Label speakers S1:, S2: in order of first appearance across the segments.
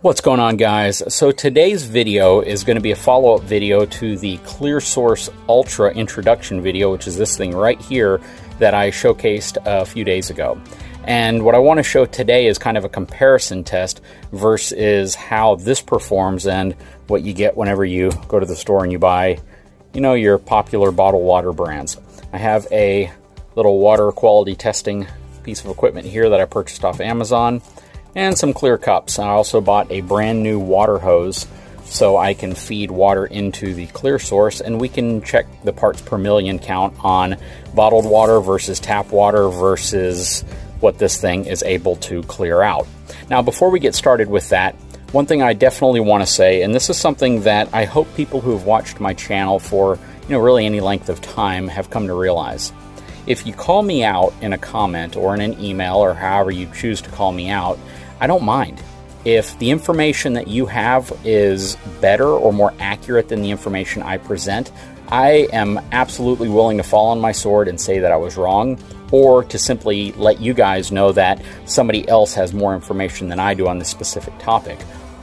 S1: What's going on, guys? So today's video is going to be a follow-up video to the ClearSource Ultra introduction video, which is this thing right here that I showcased a few days ago. And what I want to show today is kind of a comparison test versus how this performs and what you get whenever you go to the store and you buy, your popular bottled water brands. I have a little water quality testing piece of equipment here that I purchased off Amazon, and some clear cups. I also bought a brand new water hose so I can feed water into the ClearSource, and we can check the parts per million count on bottled water versus tap water versus what this thing is able to clear out. Now, before we get started with that, one thing I definitely want to say, and this is something that I hope people who have watched my channel for really any length of time have come to realize. If you call me out in a comment or in an email or however you choose to call me out, I don't mind. If the information that you have is better or more accurate than the information I present, I am absolutely willing to fall on my sword and say that I was wrong, or to simply let you guys know that somebody else has more information than I do on this specific topic.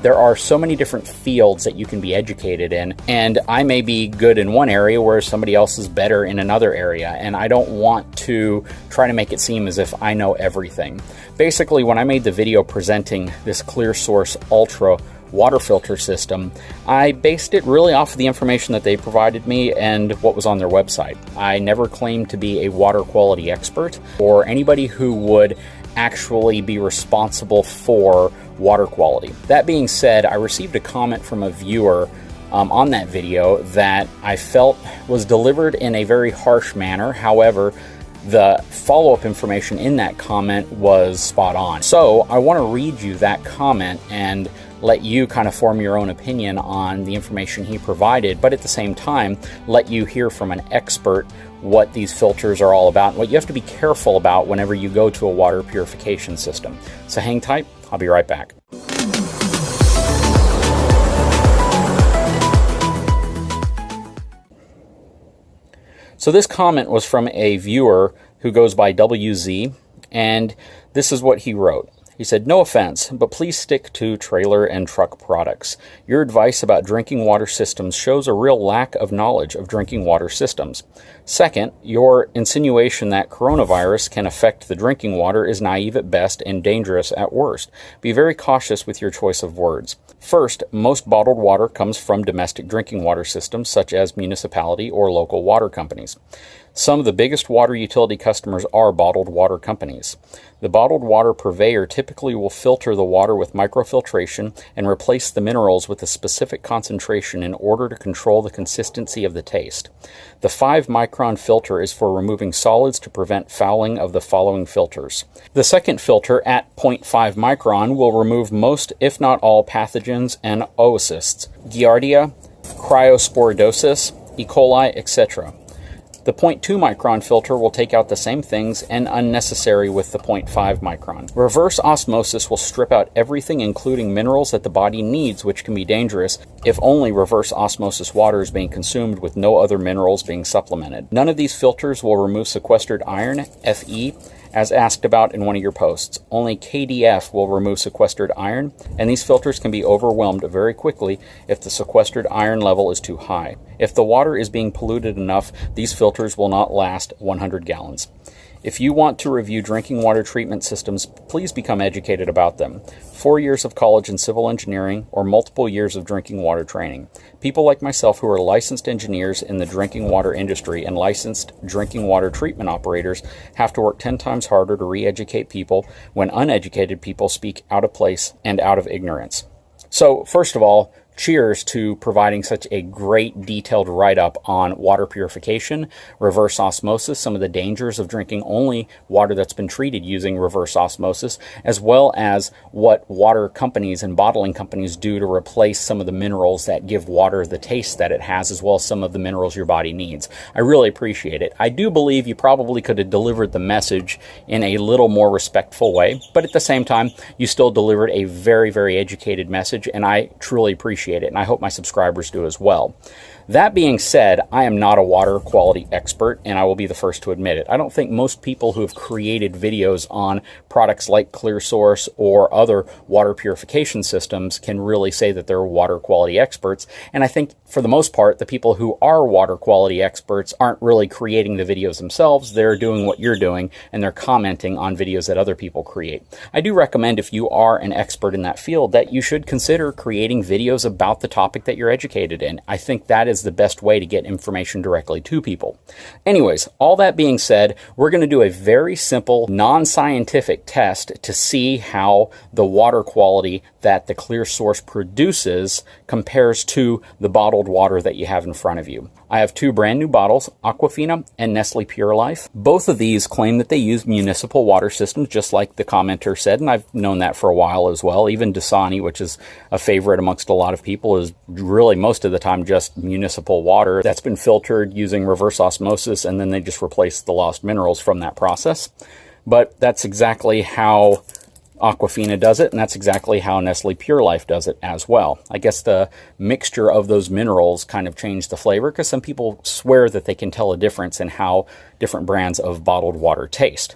S1: There are so many different fields that you can be educated in, and I may be good in one area whereas somebody else is better in another area, and I don't want to try to make it seem as if I know everything. Basically, when I made the video presenting this ClearSource Ultra water filter system, I based it really off of the information that they provided me and what was on their website. I never claimed to be a water quality expert or anybody who would actually be responsible for water quality. That being said, I received a comment from a viewer on that video that I felt was delivered in a very harsh manner. However, the follow-up information in that comment was spot on. So I want to read you that comment and let you kind of form your own opinion on the information he provided, but at the same time, let you hear from an expert what these filters are all about and what you have to be careful about whenever you go to a water purification system. So hang tight, I'll be right back. So this comment was from a viewer who goes by WZ, and this is what he wrote. He said, "No offense, but please stick to trailer and truck products. Your advice about drinking water systems shows a real lack of knowledge of drinking water systems. Second, your insinuation that coronavirus can affect the drinking water is naive at best and dangerous at worst. Be very cautious with your choice of words. First, most bottled water comes from domestic drinking water systems such as municipality or local water companies. Some of the biggest water utility customers are bottled water companies. The bottled water purveyor typically will filter the water with microfiltration and replace the minerals with a specific concentration in order to control the consistency of the taste. The 5-micron filter is for removing solids to prevent fouling of the following filters. The second filter at 0.5 micron will remove most, if not all, pathogens and oocysts, Giardia, cryosporidosis, E. coli, etc. The 0.2 micron filter will take out the same things and unnecessary with the 0.5 micron. Reverse osmosis will strip out everything including minerals that the body needs, which can be dangerous if only reverse osmosis water is being consumed with no other minerals being supplemented. None of these filters will remove sequestered iron, Fe, as asked about in one of your posts. Only KDF will remove sequestered iron, and these filters can be overwhelmed very quickly if the sequestered iron level is too high. If the water is being polluted enough, these filters will not last 100 gallons. If you want to review drinking water treatment systems, please become educated about them. 4 years of college in civil engineering or multiple years of drinking water training. People like myself who are licensed engineers in the drinking water industry and licensed drinking water treatment operators have to work 10 times harder to re-educate people when uneducated people speak out of place and out of ignorance. So, first of all, cheers to providing such a great detailed write-up on water purification, reverse osmosis, some of the dangers of drinking only water that's been treated using reverse osmosis, as well as what water companies and bottling companies do to replace some of the minerals that give water the taste that it has, as well as some of the minerals your body needs. I really appreciate it. I do believe you probably could have delivered the message in a little more respectful way, but at the same time, you still delivered a very, very educated message, and I truly appreciate appreciate it, and I hope my subscribers do as well. That being said, I am not a water quality expert, and I will be the first to admit it. I don't think most people who have created videos on products like ClearSource or other water purification systems can really say that they're water quality experts. And I think for the most part, the people who are water quality experts aren't really creating the videos themselves. They're doing what you're doing, and they're commenting on videos that other people create. I do recommend, if you are an expert in that field, that you should consider creating videos about the topic that you're educated in. I think that is the best way to get information directly to people. Anyways, all that being said, we're going to do a very simple, non-scientific test to see how the water quality that the ClearSource produces compares to the bottled water that you have in front of you. I have two brand new bottles, Aquafina and Nestle Pure Life. Both of these claim that they use municipal water systems, just like the commenter said, and I've known that for a while as well. Even Dasani, which is a favorite amongst a lot of people, is really most of the time just municipal water that's been filtered using reverse osmosis, and then they just replace the lost minerals from that process. But that's exactly how Aquafina does it, and that's exactly how Nestle Pure Life does it as well. I guess the mixture of those minerals kind of changed the flavor, because some people swear that they can tell a difference in how different brands of bottled water taste.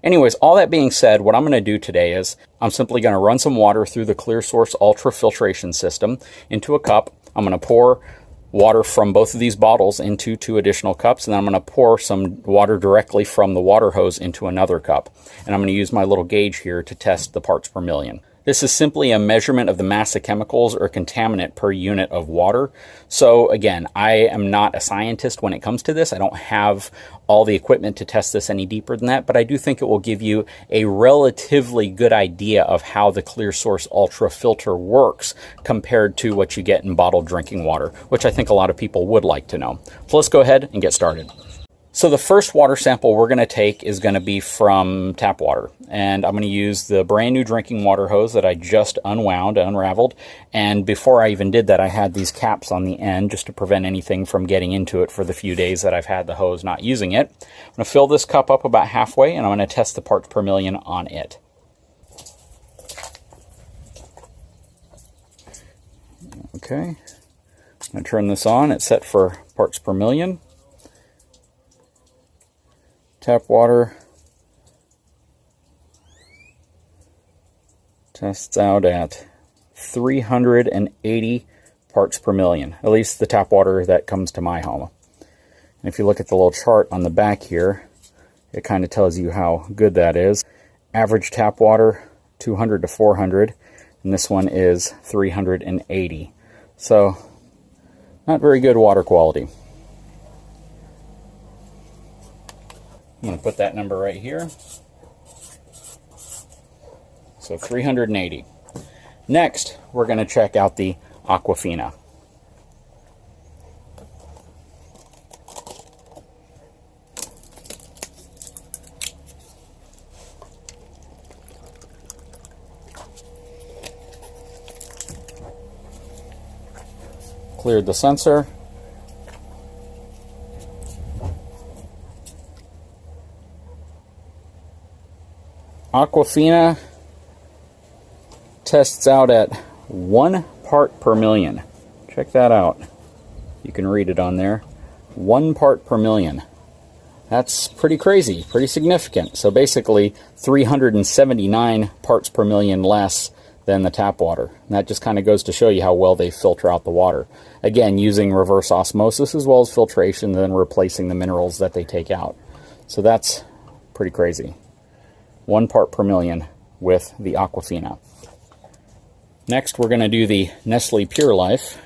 S1: Anyways, all that being said, what I'm going to do today is I'm simply going to run some water through the ClearSource Ultra filtration system into a cup. I'm going to pour water from both of these bottles into 2 additional cups, and then I'm going to pour some water directly from the water hose into another cup. And I'm going to use my little gauge here to test the parts per million. This is simply a measurement of the mass of chemicals or contaminant per unit of water. So again, I am not a scientist when it comes to this. I don't have all the equipment to test this any deeper than that, but I do think it will give you a relatively good idea of how the ClearSource Ultra filter works compared to what you get in bottled drinking water, which I think a lot of people would like to know. So let's go ahead and get started. So the first water sample we're going to take is going to be from tap water, and I'm going to use the brand new drinking water hose that I just unraveled, and before I even did that, I had these caps on the end just to prevent anything from getting into it for the few days that I've had the hose not using it. I'm going to fill this cup up about halfway, and I'm going to test the parts per million on it. Okay, I'm going to turn this on. It's set for parts per million. Tap water tests out at 380 parts per million, at least the tap water that comes to my home. And if you look at the little chart on the back here, it kind of tells you how good that is. Average tap water, 200 to 400, and this one is 380. So, not very good water quality. I'm going to put that number right here. So 380. Next, we're going to check out the Aquafina. Cleared the sensor. Aquafina tests out at 1 part per million. Check that out. You can read it on there. 1 part per million. That's pretty crazy, pretty significant. So basically 379 parts per million less than the tap water. And that just kind of goes to show you how well they filter out the water. Again, using reverse osmosis as well as filtration, then replacing the minerals that they take out. So that's pretty crazy. 1 part per million with the Aquafina. Next, we're going to do the Nestle Pure Life.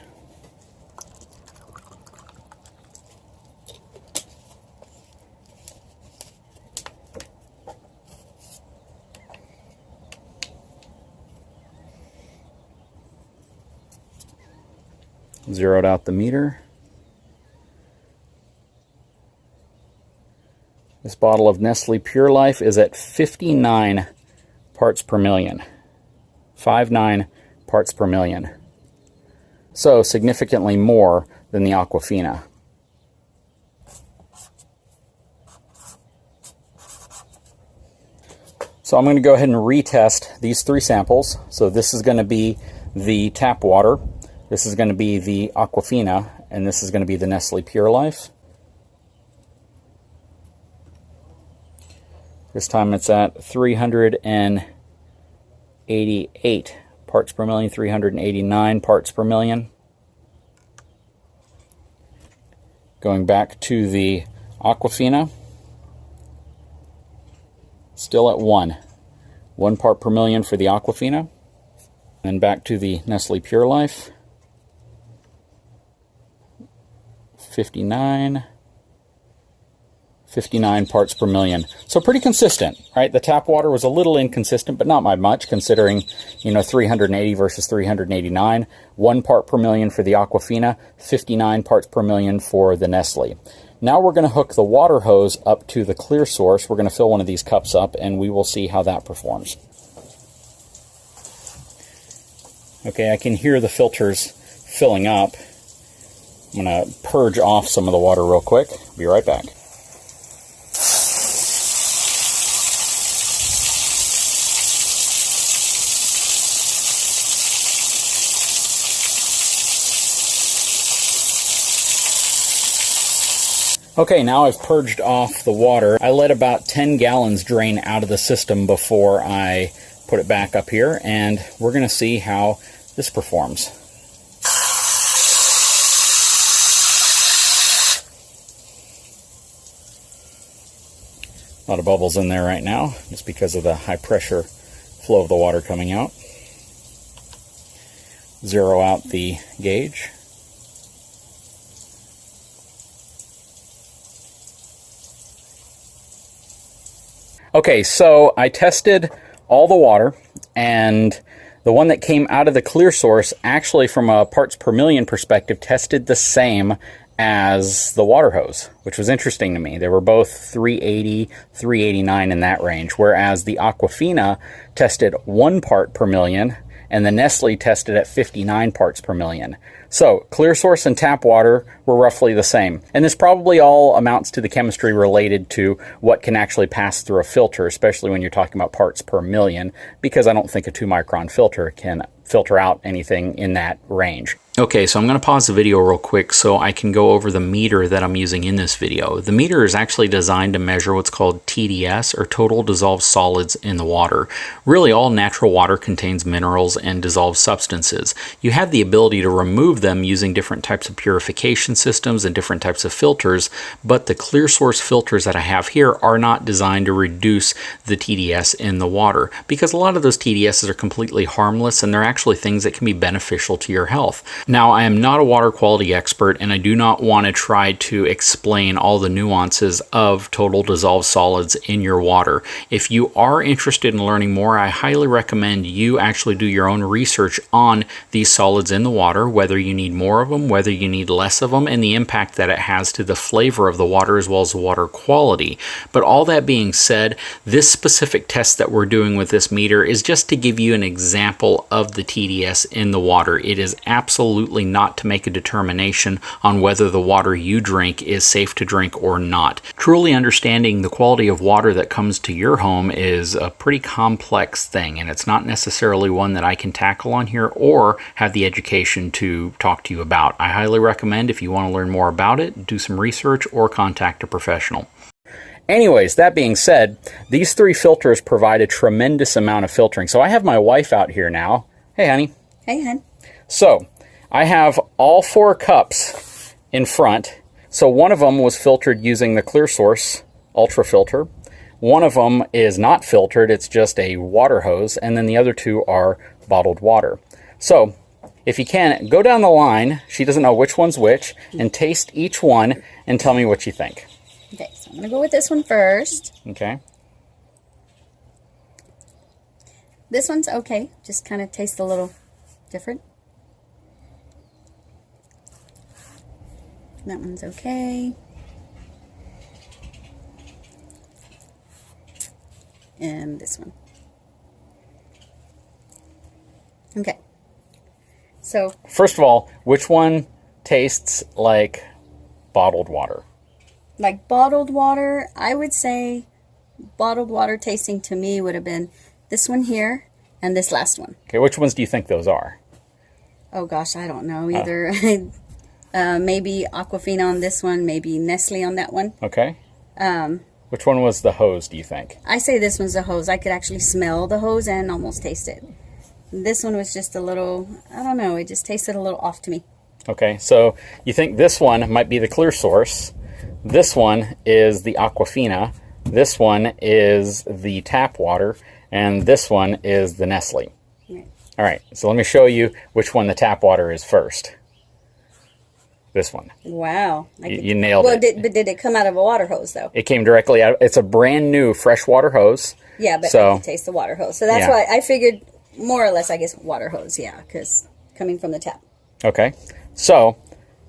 S1: Zeroed out the meter. This bottle of Nestle Pure Life is at 59 parts per million. 59 parts per million. So significantly more than the Aquafina. So I'm going to go ahead and retest these 3 samples. So this is going to be the tap water. This is going to be the Aquafina, and this is going to be the Nestle Pure Life. This time it's at 388 parts per million, 389 parts per million. Going back to the Aquafina, still at 1 part per million for the Aquafina. Then back to the Nestle Pure Life, 59 parts per million. So pretty consistent, right? The tap water was a little inconsistent, but not by much, considering, 380 versus 389. 1 part per million for the Aquafina, 59 parts per million for the Nestle. Now we're going to hook the water hose up to the ClearSource. We're going to fill one of these cups up, and we will see how that performs. Okay, I can hear the filters filling up. I'm going to purge off some of the water real quick. Be right back. Okay, now I've purged off the water. I let about 10 gallons drain out of the system before I put it back up here, and we're going to see how this performs. A lot of bubbles in there right now, just because of the high pressure flow of the water coming out. Zero out the gauge. Okay, so I tested all the water, and the one that came out of the ClearSource, actually from a parts per million perspective, tested the same as the water hose, which was interesting to me. They were both 380, 389 in that range, whereas the Aquafina tested 1 part per million, and the Nestle tested at 59 parts per million. So ClearSource and tap water were roughly the same. And this probably all amounts to the chemistry related to what can actually pass through a filter, especially when you're talking about parts per million, because I don't think a 2-micron filter can filter out anything in that range. Okay, so I'm going to pause the video real quick so I can go over the meter that I'm using in this video. The meter is actually designed to measure what's called TDS, or total dissolved solids in the water. Really, all natural water contains minerals and dissolved substances. You have the ability to remove them using different types of purification systems and different types of filters, but the ClearSource filters that I have here are not designed to reduce the TDS in the water, because a lot of those TDSs are completely harmless, and they're actually things that can be beneficial to your health. Now, I am not a water quality expert, and I do not want to try to explain all the nuances of total dissolved solids in your water. If you are interested in learning more, I highly recommend you actually do your own research on these solids in the water, whether you need more of them, whether you need less of them, and the impact that it has to the flavor of the water as well as the water quality. But all that being said, this specific test that we're doing with this meter is just to give you an example of the TDS in the water. It is absolutely not to make a determination on whether the water you drink is safe to drink or not. Truly understanding the quality of water that comes to your home is a pretty complex thing, and it's not necessarily one that I can tackle on here or have the education to talk to you about. I highly recommend, if you want to learn more about it, do some research or contact a professional. Anyways, that being said, these 3 filters provide a tremendous amount of filtering. So I have my wife out here now. Hey, honey.
S2: Hey, hon.
S1: So I have all 4 cups in front. So one of them was filtered using the ClearSource Ultra filter. One of them is not filtered, it's just a water hose, and then the other 2 are bottled water. So if you can, go down the line, she doesn't know which one's which, and taste each one and tell me what you think.
S2: Okay, so I'm going to go with this one first.
S1: Okay.
S2: This one's okay, just kind of tastes a little different. That one's okay. And this one. Okay. So,
S1: first of all, which one tastes like bottled water?
S2: Like bottled water, I would say bottled water tasting to me would have been this one here and this last one.
S1: Okay, which ones do you think those are?
S2: Oh gosh, I don't know either. Maybe Aquafina on this one, maybe Nestle on that one.
S1: Okay. Which one was the hose, do you think?
S2: I say this one's the hose. I could actually smell the hose and almost taste it. This one was just a little, I don't know, it just tasted a little off to me.
S1: Okay, so you think this one might be the ClearSource. This one is the Aquafina. This one is the tap water. And this one is the Nestle.
S2: Right.
S1: All right, so let me show you which one the tap water is first. This one.
S2: Wow.
S1: You nailed it.
S2: But did it come out of a water hose, though?
S1: It came directly out. It's a brand new freshwater hose.
S2: Yeah, but
S1: so,
S2: I can taste the water hose. So that's why I figured more or less, I guess, water hose, yeah, because coming from the tap.
S1: Okay, so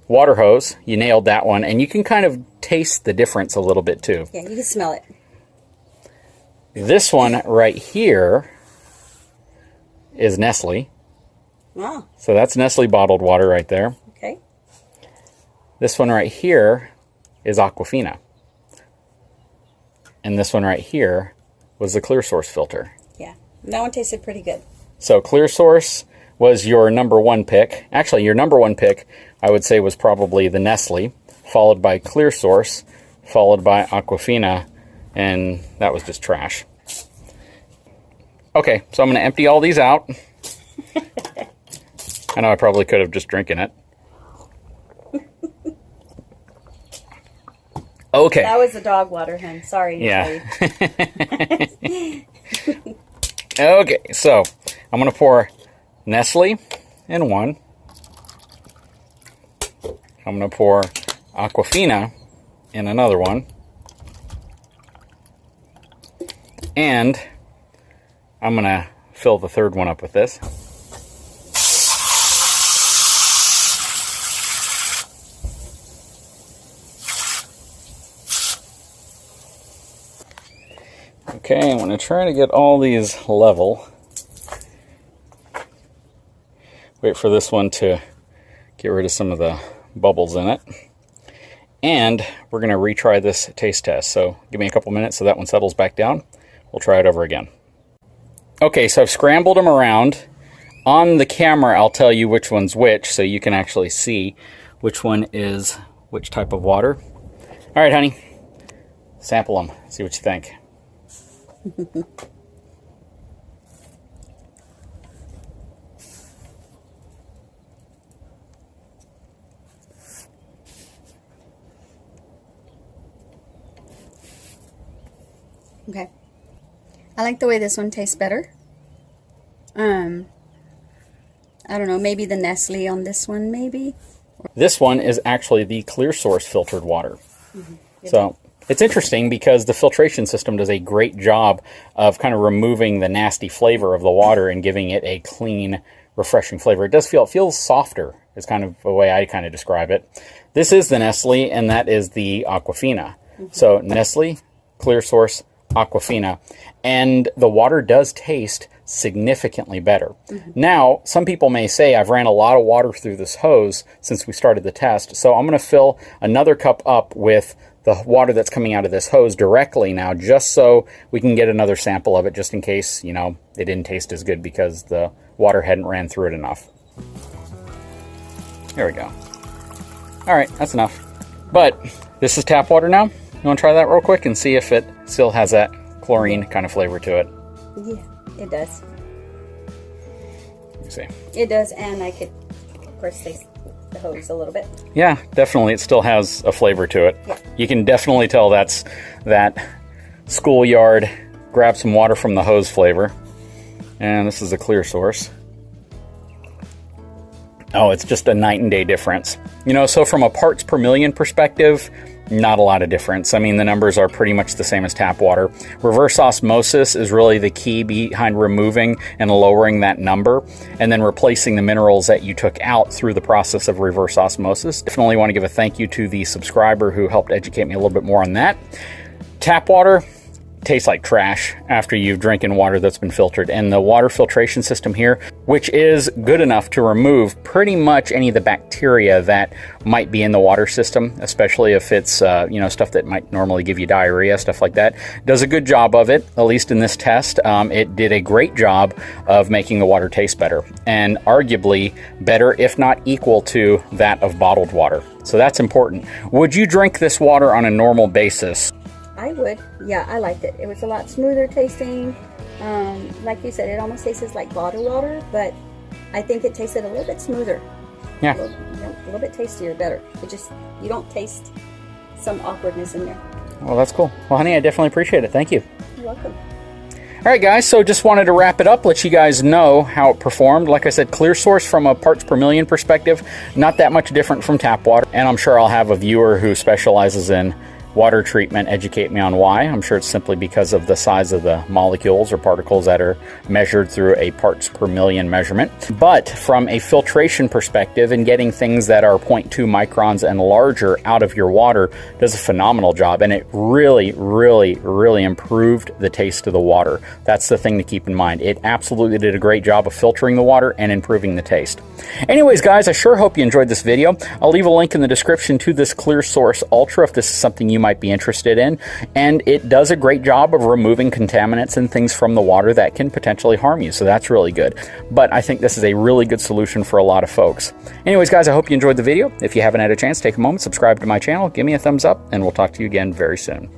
S1: water hose, you nailed that one. And you can kind of taste the difference a little bit, too.
S2: Yeah, you can smell it.
S1: This one right here is Nestle.
S2: Wow.
S1: So that's Nestle bottled water right there.
S2: Okay.
S1: This one right here is Aquafina. And this one right here was the ClearSource filter.
S2: Yeah, that one tasted pretty good.
S1: So ClearSource was your number one pick. Actually, your number one pick, I would say, was probably the Nestle, followed by ClearSource, followed by Aquafina, and that was just trash. Okay, so I'm going to empty all these out. I know I probably could have just drinking it. Okay.
S2: That was the dog water, hun. Sorry.
S1: Yeah. Okay, so I'm going to pour Nestle in one. I'm going to pour Aquafina in another one. And I'm going to fill the third one up with this. Okay, I'm going to try to get all these level. Wait for this one to get rid of some of the bubbles in it. And we're going to retry this taste test. So give me a couple minutes so that one settles back down. We'll try it over again. Okay, so I've scrambled them around. On the camera, I'll tell you which one's which, so you can actually see which one is which type of water. All right, honey. Sample them. See what you think.
S2: Okay. I like the way this one tastes better. I don't know, maybe the Nestle on this one, maybe?
S1: This one is actually the ClearSource filtered water. So it's interesting because the filtration system does a great job of kind of removing the nasty flavor of the water and giving it a clean, refreshing flavor. It feels softer, is kind of the way I kind of describe it. This is the Nestle, and that is the Aquafina. So Nestle, ClearSource, Aquafina, and the water does taste significantly better. Now, some people may say, I've ran a lot of water through this hose since we started the test, so I'm going to fill another cup up with the water that's coming out of this hose directly now, just so we can get another sample of it, just in case, you know, it didn't taste as good because the water hadn't ran through it enough. There we go. All right, that's enough. But this is tap water now. You want to try that real quick and see if it still has that chlorine kind of flavor to it?
S2: Yeah, it does.
S1: Let me see.
S2: It does, and I could, of course, taste the hose a little bit.
S1: Yeah, definitely. It still has a flavor to it.
S2: Yeah.
S1: You can definitely tell that's that schoolyard, grab some water from the hose flavor. And this is a ClearSource. Oh, it's just a night and day difference. You know, so from a parts per million perspective, not a lot of difference. I mean, the numbers are pretty much the same as tap water. Reverse osmosis is really the key behind removing and lowering that number, and then replacing the minerals that you took out through the process of reverse osmosis. Definitely want to give a thank you to the subscriber who helped educate me a little bit more on that. Tap water tastes like trash after you've drinking water that's been filtered. And the water filtration system here, which is good enough to remove pretty much any of the bacteria that might be in the water system, especially if it's you know, stuff that might normally give you diarrhea, stuff like that, does a good job of it. At least in this test, it did a great job of making the water taste better, and arguably better, if not equal to that of bottled water. So that's important. Would you drink this water on a normal basis?
S2: I would. Yeah, I liked it. It was a lot smoother tasting. Like you said, it almost tastes like bottled water, but I think it tasted a little bit smoother.
S1: Yeah.
S2: A little bit tastier, better. It just, you don't taste some awkwardness in there.
S1: Well, that's cool. Well, honey, I definitely appreciate it. Thank you.
S2: You're welcome.
S1: All right, guys, so just wanted to wrap it up, let you guys know how it performed. Like I said, ClearSource from a parts per million perspective, not that much different from tap water. And I'm sure I'll have a viewer who specializes in water treatment educate me on why. I'm sure it's simply because of the size of the molecules or particles that are measured through a parts per million measurement. But from a filtration perspective and getting things that are 0.2 microns and larger out of your water does a phenomenal job. And it really, really, really improved the taste of the water. That's the thing to keep in mind. It absolutely did a great job of filtering the water and improving the taste. Anyways, guys, I sure hope you enjoyed this video. I'll leave a link in the description to this ClearSource Ultra if this is something you might be interested in. And it does a great job of removing contaminants and things from the water that can potentially harm you. So that's really good. But I think this is a really good solution for a lot of folks. Anyways, guys, I hope you enjoyed the video. If you haven't had a chance, take a moment, subscribe to my channel, give me a thumbs up, and we'll talk to you again very soon.